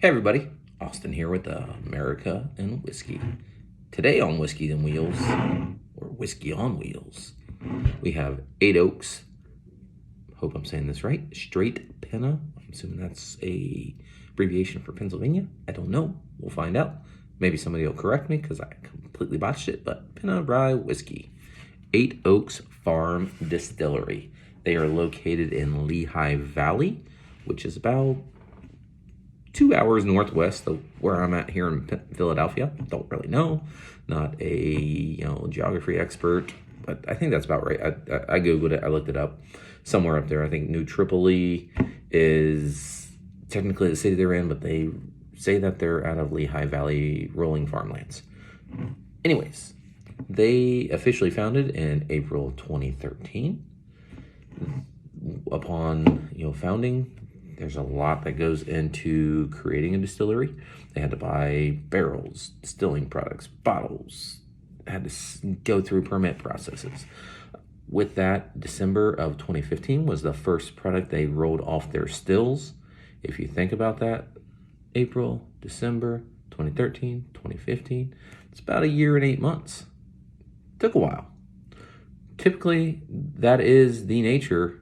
Hey everybody, Austin here with America and Whiskey. Today on Whiskey and Wheels, or Whiskey on Wheels, we have 8 Oaks, hope I'm saying this right, Straight Penna. I'm assuming that's a abbreviation for Pennsylvania. I don't know, we'll find out. Maybe somebody will correct me because I completely botched it, but Penna Rye Whiskey. 8 Oaks Farm Distillery. They are located in Lehigh Valley, which is about 2 hours northwest of where I'm at here in Philadelphia. Don't really know. Not a geography expert, but I think that's about right. I Googled it. I looked it up. Somewhere up there. I think New Tripoli is technically the city they're in, but they say that they're out of Lehigh Valley rolling farmlands. Anyways, they officially founded in April 2013. Upon founding, there's a lot that goes into creating a distillery. They had to buy barrels, distilling products, bottles, had to go through permit processes. With that, December of 2015 was the first product they rolled off their stills. If you think about that, April, December, 2013, 2015, it's about a year and 8 months. Took a while. Typically, that is the nature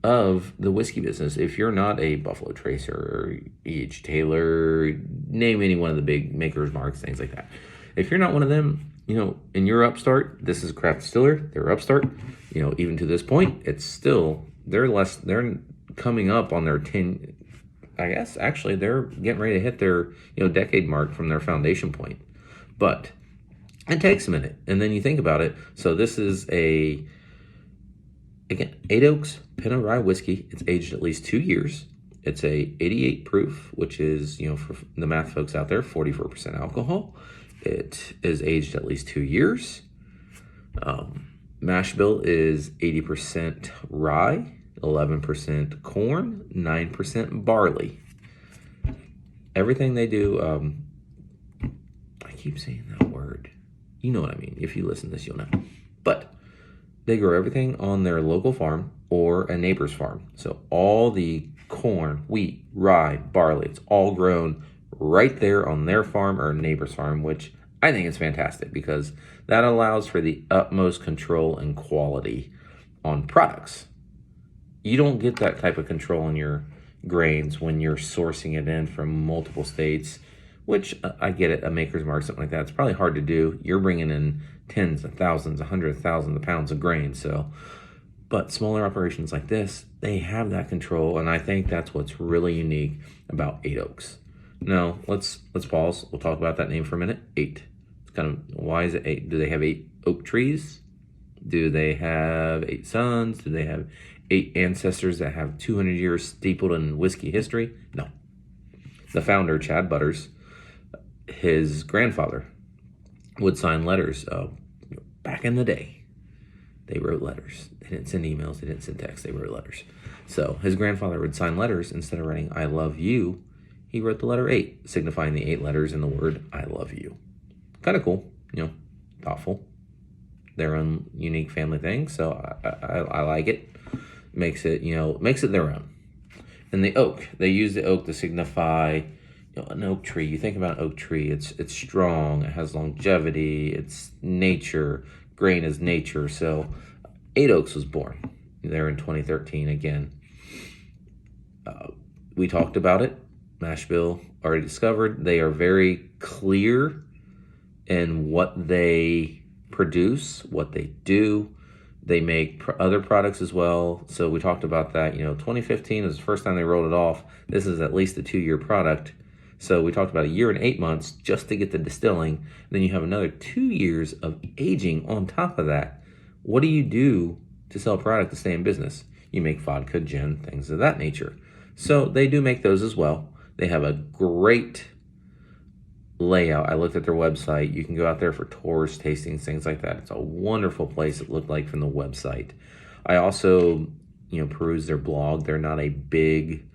of the whiskey business. If you're not a Buffalo Tracer or E.H. Taylor, name any one of the big Maker's Marks, things like that. If you're not one of them, and you're upstart, this is a craft distiller, they're upstart, even to this point, it's still, they're coming up on their 10, I guess, actually, they're getting ready to hit their, decade mark from their foundation point. But it takes a minute, and then you think about it. So this is again, 8 Oaks Penna Rye Whiskey. It's aged at least 2 years. It's a 88 proof, which is, for the math folks out there, 44% alcohol. It is aged at least 2 years. Mash bill is 80% rye, 11% corn, 9% barley. Everything they do, I keep saying that word. You know what I mean. If you listen to this, you'll know. But they grow everything on their local farm or a neighbor's farm. So all the corn, wheat, rye, barley, it's all grown right there on their farm or neighbor's farm, which I think is fantastic because that allows for the utmost control and quality on products. You don't get that type of control in your grains when you're sourcing it in from multiple states, which I get it, a Maker's Mark, something like that. It's probably hard to do. You're bringing in tens of thousands, 100,000 pounds of grain. But smaller operations like this, they have that control, and I think that's what's really unique about 8 Oaks. Now, let's pause. We'll talk about that name for a minute. 8. It's kind of, why is it 8? Do they have 8 oak trees? Do they have 8 sons? Do they have 8 ancestors that have 200 years steepled in whiskey history? No. The founder, Chad Butters, his grandfather would sign letters. Back in the day, they wrote letters. They didn't send emails. They didn't send texts. They wrote letters. So his grandfather would sign letters. Instead of writing "I love you," he wrote the letter 8, signifying the 8 letters in the word "I love you." Kind of cool, thoughtful. Their own unique family thing. So I like it. Makes it their own. And the oak, they use the oak to signify an oak tree. You think about an oak tree, it's strong, it has longevity, it's nature, grain is nature. So 8 Oaks was born there in 2013 again. We talked about it. Mash bill already discovered. They are very clear in what they produce, what they do. They make other products as well. So we talked about that. 2015 is the first time they rolled it off. This is at least a 2-year product. So we talked about a year and 8 months just to get the distilling. Then you have another 2 years of aging on top of that. What do you do to sell a product to stay in business? You make vodka, gin, things of that nature. So they do make those as well. They have a great layout. I looked at their website. You can go out there for tours, tastings, things like that. It's a wonderful place it looked like from the website. I also, perused their blog. They're not a big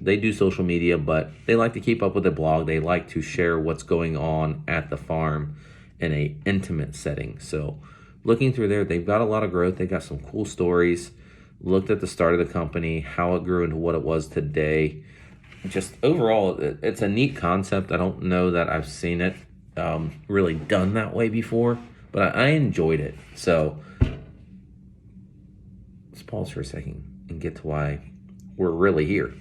they do social media, but they like to keep up with the blog. They like to share what's going on at the farm in a intimate setting. So looking through there, they've got a lot of growth. They've got some cool stories. Looked at the start of the company, how it grew into what it was today. just overall, it's a neat concept. I don't know that I've seen it really done that way before, but I enjoyed it. So let's pause for a second and get to why we're really here.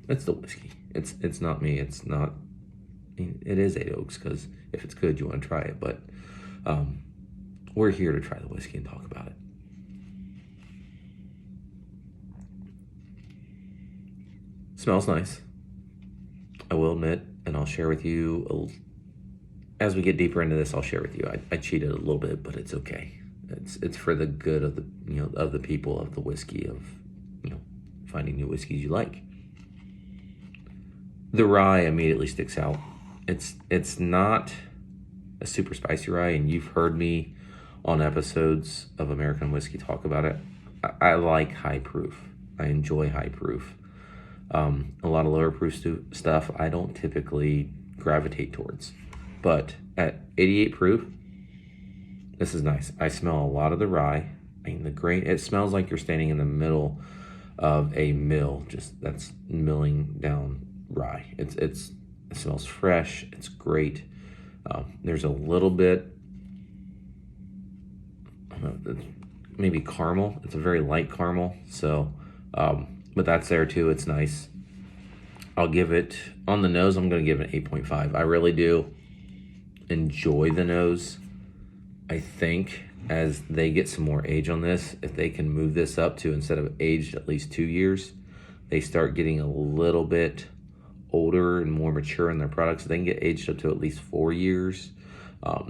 It's the whiskey. It's not me. It's not. I mean, it is Eight Oaks, because if it's good, you want to try it. But we're here to try the whiskey and talk about it. Smells nice, I will admit, and I'll share with you as we get deeper into this. I'll share with you. I cheated a little bit, but it's okay. It's for the good of the of the people, of the whiskey, of finding new whiskeys you like. The rye immediately sticks out. It's not a super spicy rye, and you've heard me on episodes of American Whiskey talk about it. I like high proof. I enjoy high proof. A lot of lower proof stuff I don't typically gravitate towards. But at 88 proof, this is nice. I smell a lot of the rye. I mean, the grain, it smells like you're standing in the middle of a mill, just that's milling down rye. It smells fresh. It's great. There's a little bit, I don't know, maybe caramel. It's a very light caramel. So, but that's there too. It's nice. I'll give it, on the nose, I'm going to give it an 8.5. I really do enjoy the nose. I think as they get some more age on this, if they can move this up to, instead of aged at least 2 years, they start getting a little bit older and more mature in their products. They can get aged up to at least 4 years.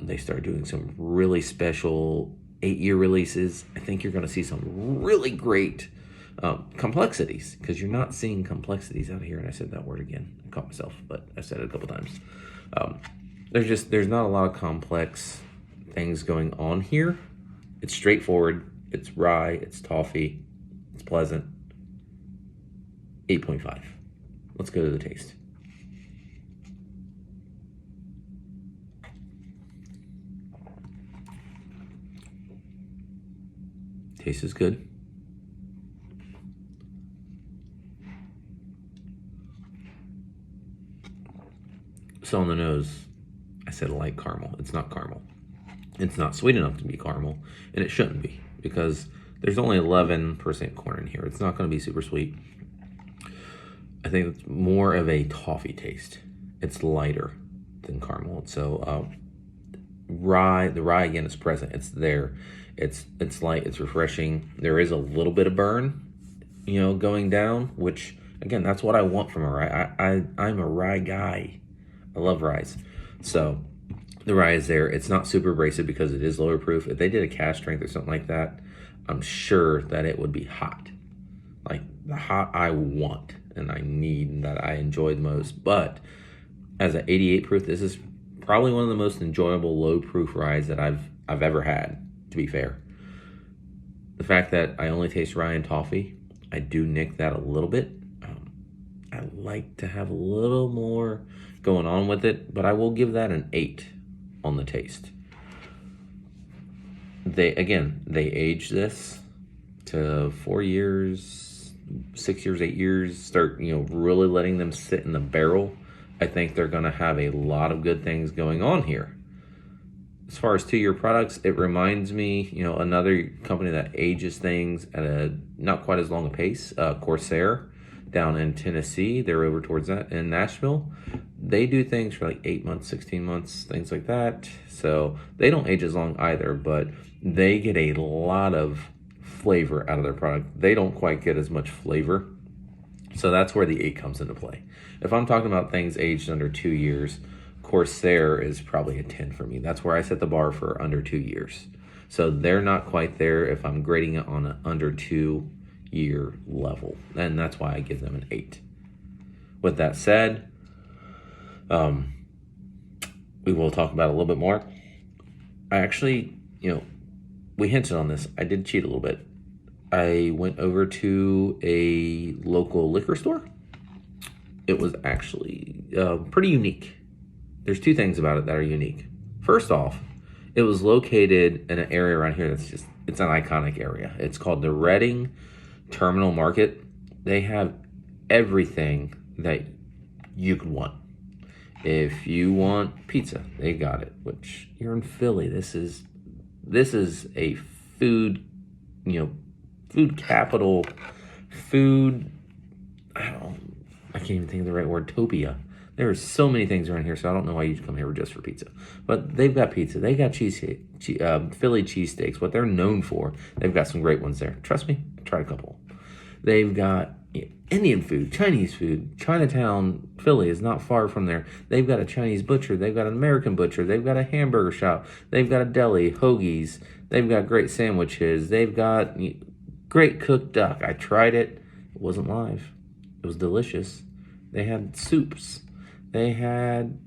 They start doing some really special 8-year releases. I think you're going to see some really great complexities, because you're not seeing complexities out here. And I said that word again. I caught myself, but I said it a couple times. There's not a lot of complex things going on here. It's straightforward. It's rye. It's toffee. It's pleasant. 8.5. Let's go to the taste. Taste is good. So on the nose, I said light caramel. It's not caramel. It's not sweet enough to be caramel, and it shouldn't be, because there's only 11% corn in here. It's not going to be super sweet. I think it's more of a toffee taste. It's lighter than caramel. So the rye again is present. It's there. It's light. It's refreshing. There is a little bit of burn, going down, which again, that's what I want from a rye. I'm a rye guy. I love ryes. So the rye is there. It's not super abrasive because it is lower proof. If they did a cask strength or something like that, I'm sure that it would be hot. Like the hot I want and I need and that I enjoy the most. But as an 88 proof, this is probably one of the most enjoyable low proof ryes that I've ever had, to be fair. The fact that I only taste rye and toffee, I do nick that a little bit. I like to have a little more going on with it, but I will give that an 8 on the taste. They aged this to 4 years, 6 years, 8 years, start, really letting them sit in the barrel. I think they're going to have a lot of good things going on here. As far as 2-year products, it reminds me, another company that ages things at a not quite as long a pace, Corsair, down in Tennessee. They're over towards that in Nashville. They do things for like 8 months, 16 months, things like that. So they don't age as long either, but they get a lot of flavor out of their product. They don't quite get as much flavor. So that's where the 8 comes into play. If I'm talking about things aged under 2 years, Corsair is probably a 10 for me. That's where I set the bar for under 2 years. So they're not quite there if I'm grading it on an under 2 year level, and that's why I give them an 8. With that said, we will talk about it a little bit more. I actually, we hinted on this. I did cheat a little bit. I went over to a local liquor store. It was actually pretty unique. There's 2 things about it that are unique. First off, it was located in an area around here it's an iconic area. It's called the Reading Terminal Market. They have everything that you could want. If you want pizza, they got it. Which, you're in Philly. This is a food, food capital, food. I can't even think of the right word. Topia. There are so many things around here, so I don't know why you come here just for pizza. But they've got pizza. They got Philly cheesesteaks. What they're known for, they've got some great ones there. Trust me, I tried a couple. They've got Indian food, Chinese food. Chinatown, Philly is not far from there. They've got a Chinese butcher. They've got an American butcher. They've got a hamburger shop. They've got a deli, hoagies. They've got great sandwiches. They've got great cooked duck. I tried it. It wasn't live. It was delicious. They had soups. They had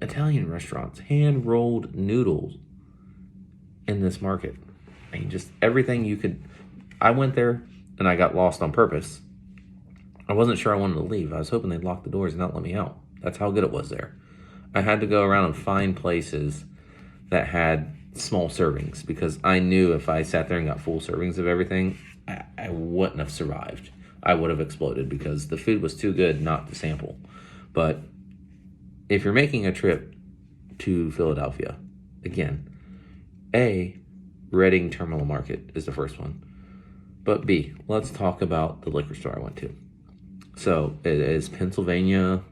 Italian restaurants, hand-rolled noodles in this market. I mean, just everything you could. I went there and I got lost on purpose. I wasn't sure I wanted to leave. I was hoping they'd lock the doors and not let me out. That's how good it was there. I had to go around and find places that had small servings because I knew if I sat there and got full servings of everything, I wouldn't have survived. I would have exploded because the food was too good not to sample. But if you're making a trip to Philadelphia, again, A, Reading Terminal Market is the first one. But B, let's talk about the liquor store I went to. So it is Pennsylvania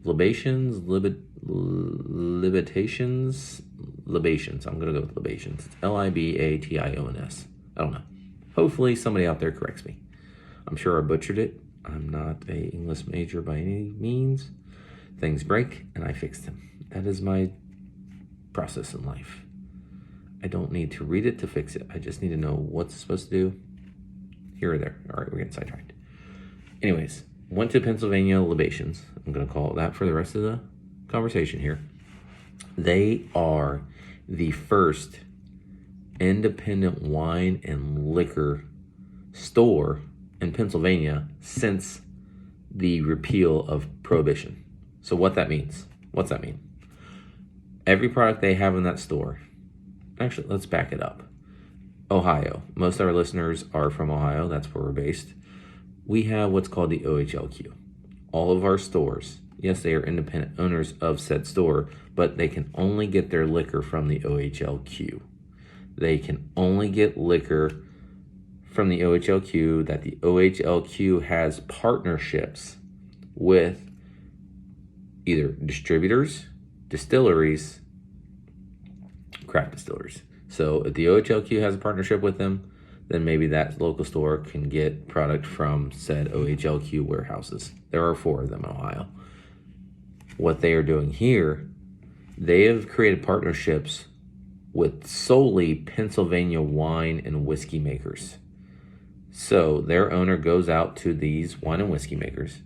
Libations. I'm going to go with Libations. It's Libations. I don't know. Hopefully somebody out there corrects me. I'm sure I butchered it. I'm not an English major by any means. Things break and I fix them. That is my process in life. I don't need to read it to fix it. I just need to know what's supposed to do here or there. All right, we're getting sidetracked. Anyways, went to Pennsylvania Libations. I'm going to call it that for the rest of the conversation here. They are the first independent wine and liquor store in Pennsylvania since the repeal of Prohibition. So what's that mean? Every product they have in that store. Actually, let's back it up. Ohio. Most of our listeners are from Ohio. That's where we're based. We have what's called the OHLQ. All of our stores, yes, they are independent owners of said store, but they can only get their liquor from the OHLQ. They can only get liquor from the OHLQ that the OHLQ has partnerships with either distributors, distilleries, craft distillers. So if the OHLQ has a partnership with them, then maybe that local store can get product from said OHLQ warehouses. There are 4 of them in Ohio. What they are doing here, they have created partnerships with solely Pennsylvania wine and whiskey makers. So their owner goes out to these wine and whiskey makers,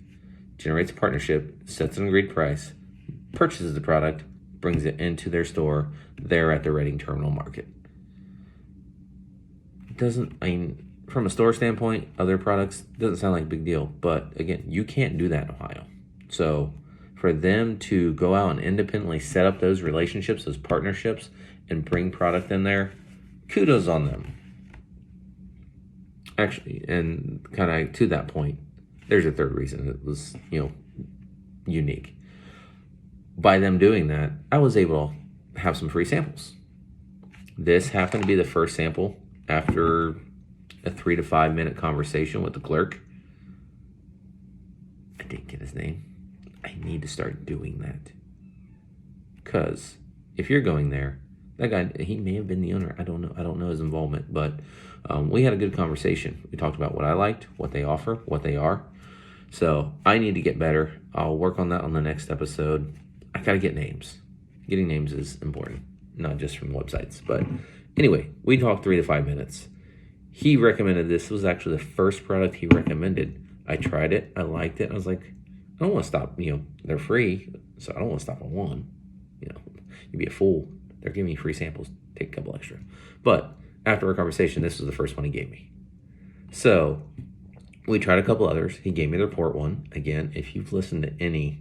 generates a partnership, sets an agreed price, purchases the product, brings it into their store there at the Reading Terminal Market. From a store standpoint, other products, doesn't sound like a big deal. But again, you can't do that in Ohio. So for them to go out and independently set up those relationships, those partnerships, and bring product in there, kudos on them. Actually, and kind of to that point, there's a third reason it was, unique. By them doing that, I was able to have some free samples. This happened to be the first sample after a 3 to 5 minute conversation with the clerk. I didn't get his name. I need to start doing that. Because if you're going there, that guy, he may have been the owner. I don't know his involvement, but we had a good conversation. We talked about what I liked, what they offer, what they are. So I need to get better. I'll work on that on the next episode. I gotta get names. Getting names is important, not just from websites. But anyway, we talked 3 to 5 minutes. He recommended this. This was actually the first product he recommended. I tried it. I liked it. I was like, I don't want to stop. They're free, so I don't want to stop on one. You'd be a fool. They're giving me free samples. Take a couple extra. But after our conversation, this was the first one he gave me. So we tried a couple others. He gave me the port one. Again, if you've listened to any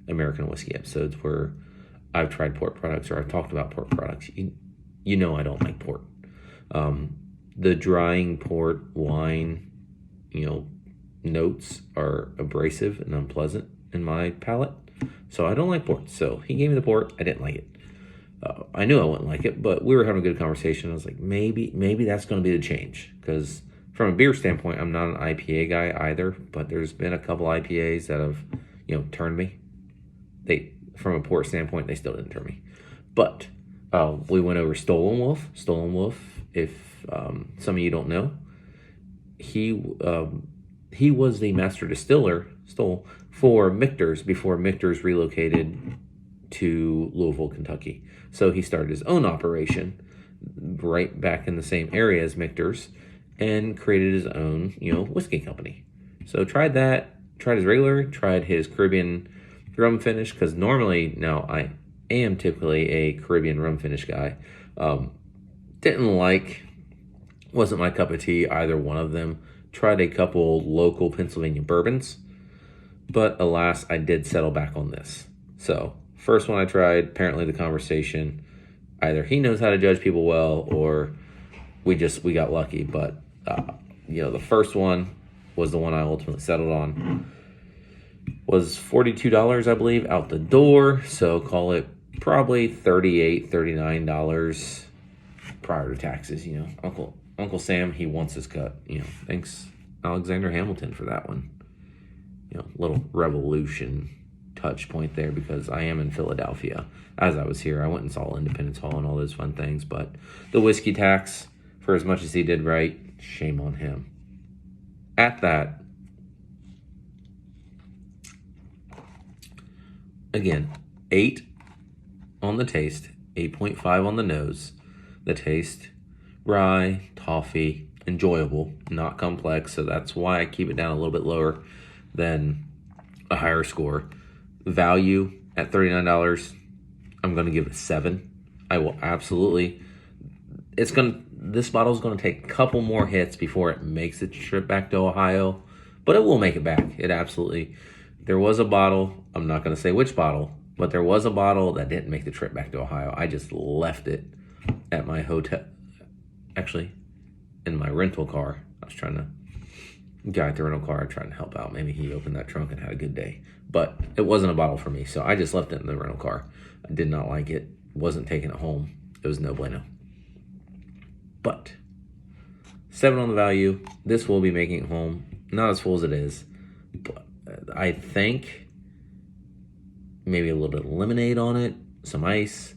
American whiskey episodes where I've tried port products or I've talked about port products, you know I don't like port. The drying port wine notes are abrasive and unpleasant in my palate. So I don't like port. So he gave me the port. I didn't like it. I knew I wouldn't like it, but we were having a good conversation. I was like, maybe that's going to be the change. Because from a beer standpoint, I'm not an IPA guy either, but there's been a couple IPAs that have, turned me. From a port standpoint, they still didn't turn me. But we went over Stolen Wolf. Stolen Wolf, if some of you don't know, he was the master distiller for Michter's before Michter's relocated to Louisville, Kentucky. So he started his own operation right back in the same area as Michter's and created his own, whiskey company. So tried that, tried his regular, tried his Caribbean rum finish, because normally, now I am typically a Caribbean rum finish guy. Wasn't my cup of tea, either one of them. Tried a couple local Pennsylvania bourbons, but alas, I did settle back on this. So, first one I tried, apparently the conversation, either he knows how to judge people well, or we got lucky. But, the first one was the one I ultimately settled on. Was $42, I believe, out the door. So, call it probably $38, $39 prior to taxes. Uncle Sam, he wants his cut. Thanks Alexander Hamilton for that one. Little revolution touch point there, because I am in Philadelphia. As I was here, I went and saw Independence Hall and all those fun things. But the whiskey tax, for as much as he did right, shame on him. At that, again, 8 on the taste, 8.5 on the nose. The taste, rye, toffee, enjoyable, not complex, so that's why I keep it down a little bit lower than a higher score. Value at $39, I'm going to give it a 7. I will absolutely, this bottle's going to take a couple more hits before it makes its trip back to Ohio, but it will make it back. There was a bottle, I'm not going to say which bottle, but there was a bottle that didn't make the trip back to Ohio. I just left it at my hotel. Actually, in my rental car. I was trying to guide the rental car, trying to help out. Maybe he opened that trunk and had a good day. But it wasn't a bottle for me, so I just left it in the rental car. I did not like it. Wasn't taking it home. It was no bueno. But 7 on the value. This will be making it home. Not as full as it is, but I think maybe a little bit of lemonade on it, some ice,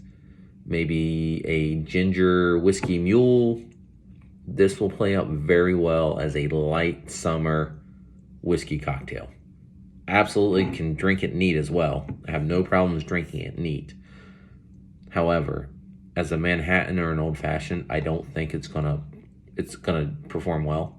maybe a ginger whiskey mule. This will play out very well as a light summer whiskey cocktail. Absolutely can drink it neat as well. I have no problems drinking it neat. However, as a Manhattan or an old fashioned, I don't think it's gonna perform well.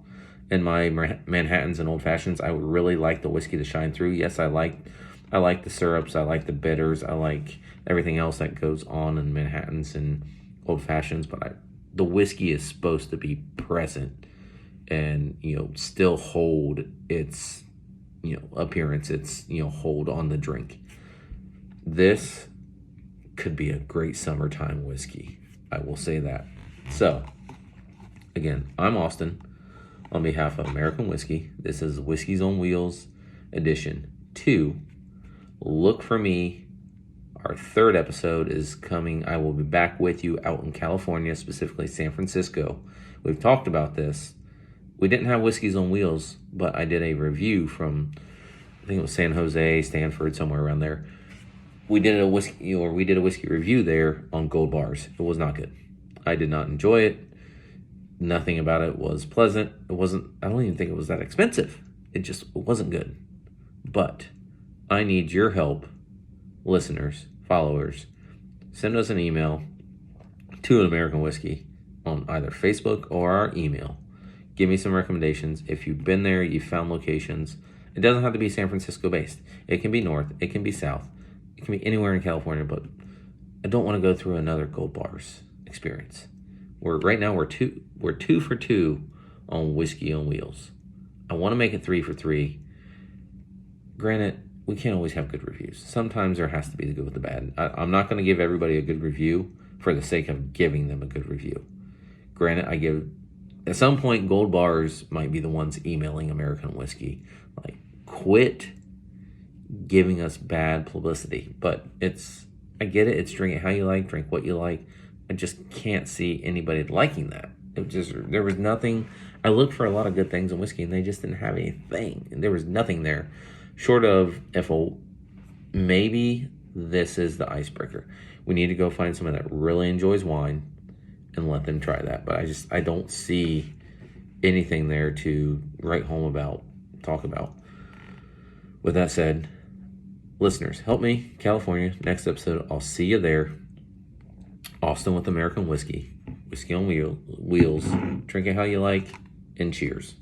In my Manhattans and old fashions, I would really like the whiskey to shine through. Yes, I like the syrups, I like the bitters, I like everything else that goes on in Manhattans and old fashions, but the whiskey is supposed to be present and still hold its appearance, its hold on the drink. This could be a great summertime whiskey, I will say that. So again, I'm Austin on behalf of American Whiskey. This is Whiskey's on Wheels edition 2. Look for me. Our 3rd episode is coming. I will be back with you out in California, specifically San Francisco. We've talked about this. We didn't have Whiskey's on Wheels, but I did a review from, I think it was San Jose, Stanford, somewhere around there. We did a whiskey review there on Gold Bars. It was not good. I did not enjoy it. Nothing about it was pleasant. I don't even think it was that expensive. It wasn't good. But I need your help, listeners, followers. Send us an email to American Whiskey on either Facebook or our email. Give me some recommendations. If you've been there, you've found locations. It doesn't have to be San Francisco based. It can be north. It can be south. It can be anywhere in California, but I don't want to go through another Gold Bars experience. Right now we're two for 2 on Whiskey on Wheels. I want to make it 3 for 3. Granted, we can't always have good reviews. Sometimes there has to be the good with the bad. I'm not going to give everybody a good review for the sake of giving them a good review. Granted, I give at some point, gold bars might be the ones emailing American whiskey. Like, quit giving us bad publicity. But I get it. It's drink it how you like, drink what you like. I just can't see anybody liking that. There was nothing. I looked for a lot of good things in whiskey, and they just didn't have anything. And there was nothing there, short of maybe this is the icebreaker. We need to go find someone that really enjoys wine and let them try that. But I don't see anything there to write home about, talk about. With that said, listeners, help me, California. Next episode, I'll see you there. Austin with American Whiskey. Whiskey on Wheels. Drink it how you like, and cheers.